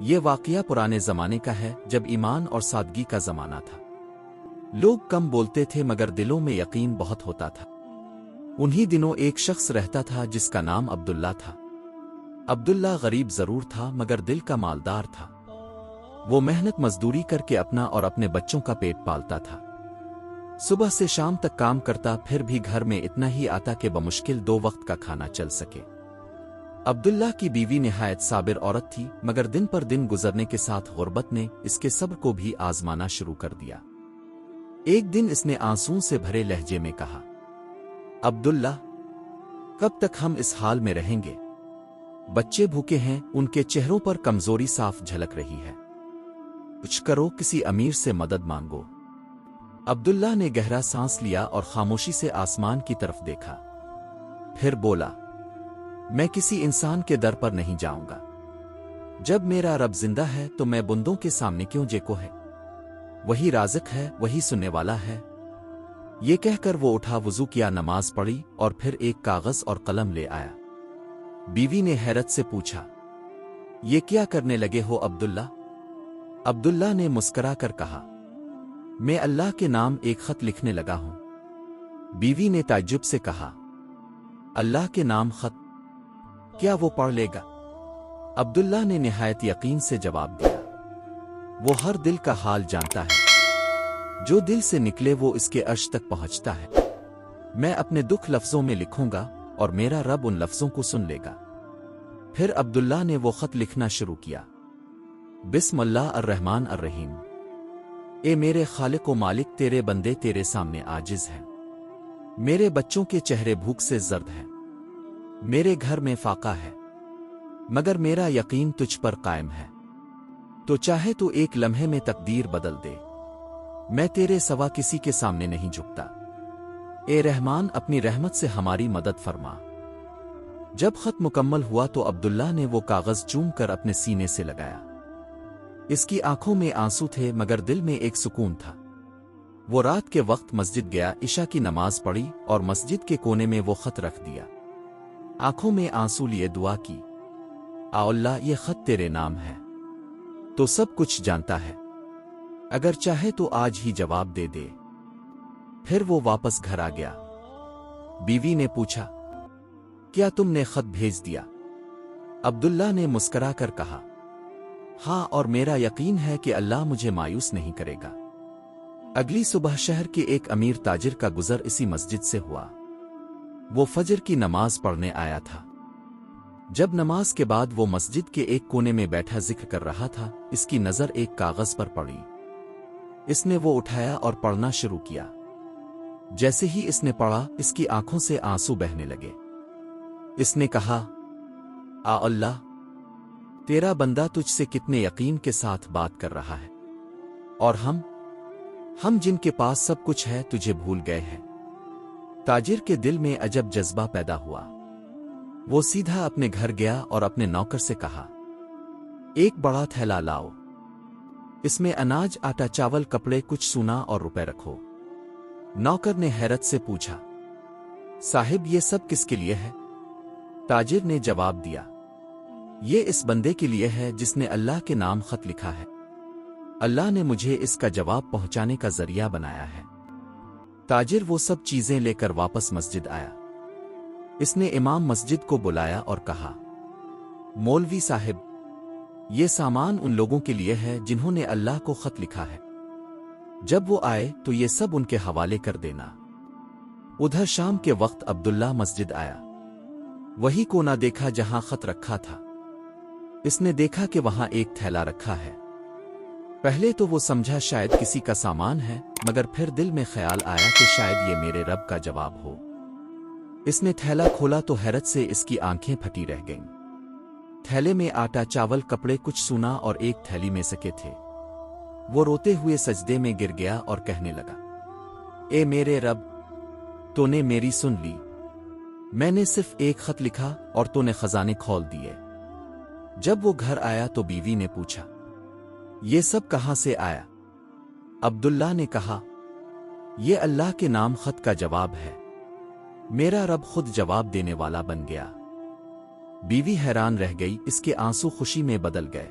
یہ واقعہ پرانے زمانے کا ہے جب ایمان اور سادگی کا زمانہ تھا۔ لوگ کم بولتے تھے مگر دلوں میں یقین بہت ہوتا تھا۔ انہی دنوں ایک شخص رہتا تھا جس کا نام عبداللہ تھا۔ عبداللہ غریب ضرور تھا مگر دل کا مالدار تھا۔ وہ محنت مزدوری کر کے اپنا اور اپنے بچوں کا پیٹ پالتا تھا۔ صبح سے شام تک کام کرتا، پھر بھی گھر میں اتنا ہی آتا کہ بمشکل 2 وقت کا کھانا چل سکے۔ عبداللہ کی بیوی نہایت صابر عورت تھی مگر دن پر دن گزرنے کے ساتھ غربت نے اس کے صبر کو بھی آزمانا شروع کر دیا۔ ایک دن اس نے آنسوں سے بھرے لہجے میں کہا، عبداللہ، کب تک ہم اس حال میں رہیں گے؟ بچے بھوکے ہیں، ان کے چہروں پر کمزوری صاف جھلک رہی ہے۔ کچھ کرو، کسی امیر سے مدد مانگو۔ عبداللہ نے گہرا سانس لیا اور خاموشی سے آسمان کی طرف دیکھا۔ پھر بولا، میں کسی انسان کے در پر نہیں جاؤں گا۔ جب میرا رب زندہ ہے تو میں بندوں کے سامنے کیوں جھکوں ہے؟ وہی رازق ہے، وہی سننے والا ہے۔ یہ کہہ کر وہ اٹھا، وضو کیا، نماز پڑھی اور پھر ایک کاغذ اور قلم لے آیا۔ بیوی نے حیرت سے پوچھا، یہ کیا کرنے لگے ہو عبداللہ؟ عبداللہ نے مسکرا کر کہا، میں اللہ کے نام ایک خط لکھنے لگا ہوں۔ بیوی نے تعجب سے کہا، اللہ کے نام خط؟ کیا وہ پڑھ لے گا؟ عبداللہ نے نہایت یقین سے جواب دیا، وہ ہر دل کا حال جانتا ہے، جو دل سے نکلے وہ اس کے عرش تک پہنچتا ہے۔ میں اپنے دکھ لفظوں میں لکھوں گا اور میرا رب ان لفظوں کو سن لے گا۔ پھر عبداللہ نے وہ خط لکھنا شروع کیا، بسم اللہ الرحمن الرحیم۔ اے میرے خالق و مالک، تیرے بندے تیرے سامنے عاجز ہیں۔ میرے بچوں کے چہرے بھوک سے زرد ہیں، میرے گھر میں فاقہ ہے، مگر میرا یقین تجھ پر قائم ہے۔ تو چاہے تو ایک لمحے میں تقدیر بدل دے، میں تیرے سوا کسی کے سامنے نہیں جھکتا۔ اے رحمان، اپنی رحمت سے ہماری مدد فرما۔ جب خط مکمل ہوا تو عبداللہ نے وہ کاغذ چوم کر اپنے سینے سے لگایا۔ اس کی آنکھوں میں آنسو تھے مگر دل میں ایک سکون تھا۔ وہ رات کے وقت مسجد گیا، عشاء کی نماز پڑھی اور مسجد کے کونے میں وہ خط رکھ دیا۔ آنکھوں میں آنسو لیے دعا کی، آ اللہ، یہ خط تیرے نام ہے، تو سب کچھ جانتا ہے، اگر چاہے تو آج ہی جواب دے دے۔ پھر وہ واپس گھر آ گیا۔ بیوی نے پوچھا، کیا تم نے خط بھیج دیا؟ عبداللہ نے مسکرا کر کہا، ہاں، اور میرا یقین ہے کہ اللہ مجھے مایوس نہیں کرے گا۔ اگلی صبح شہر کے ایک امیر تاجر کا گزر اسی مسجد سے ہوا۔ وہ فجر کی نماز پڑھنے آیا تھا۔ جب نماز کے بعد وہ مسجد کے ایک کونے میں بیٹھا ذکر کر رہا تھا، اس کی نظر ایک کاغذ پر پڑی۔ اس نے وہ اٹھایا اور پڑھنا شروع کیا۔ جیسے ہی اس نے پڑھا، اس کی آنکھوں سے آنسو بہنے لگے۔ اس نے کہا، آ اللہ، تیرا بندہ تجھ سے کتنے یقین کے ساتھ بات کر رہا ہے، اور ہم جن کے پاس سب کچھ ہے تجھے بھول گئے ہیں۔ تاجر کے دل میں عجب جذبہ پیدا ہوا۔ وہ سیدھا اپنے گھر گیا اور اپنے نوکر سے کہا، ایک بڑا تھیلا لاؤ، اس میں اناج، آٹا، چاول، کپڑے، کچھ سونا اور روپے رکھو۔ نوکر نے حیرت سے پوچھا، صاحب، یہ سب کس کے لیے ہے؟ تاجر نے جواب دیا، یہ اس بندے کے لیے ہے جس نے اللہ کے نام خط لکھا ہے۔ اللہ نے مجھے اس کا جواب پہنچانے کا ذریعہ بنایا ہے۔ تاجر وہ سب چیزیں لے کر واپس مسجد آیا۔ اس نے امام مسجد کو بلایا اور کہا، مولوی صاحب، یہ سامان ان لوگوں کے لیے ہے جنہوں نے اللہ کو خط لکھا ہے۔ جب وہ آئے تو یہ سب ان کے حوالے کر دینا۔ ادھر شام کے وقت عبداللہ مسجد آیا۔ وہی کونا دیکھا جہاں خط رکھا تھا۔ اس نے دیکھا کہ وہاں ایک تھیلا رکھا ہے۔ پہلے تو وہ سمجھا شاید کسی کا سامان ہے، مگر پھر دل میں خیال آیا کہ شاید یہ میرے رب کا جواب ہو۔ اس نے تھیلا کھولا تو حیرت سے اس کی آنکھیں پھٹی رہ گئیں۔ تھیلے میں آٹا، چاول، کپڑے، کچھ سونا اور ایک تھیلی میں سکے تھے۔ وہ روتے ہوئے سجدے میں گر گیا اور کہنے لگا، اے میرے رب، تو نے میری سن لی۔ میں نے صرف ایک خط لکھا اور تو نے خزانے کھول دیے۔ جب وہ گھر آیا تو بیوی نے پوچھا، یہ سب کہاں سے آیا؟ عبداللہ نے کہا، یہ اللہ کے نام خط کا جواب ہے، میرا رب خود جواب دینے والا بن گیا۔ بیوی حیران رہ گئی، اس کے آنسو خوشی میں بدل گئے۔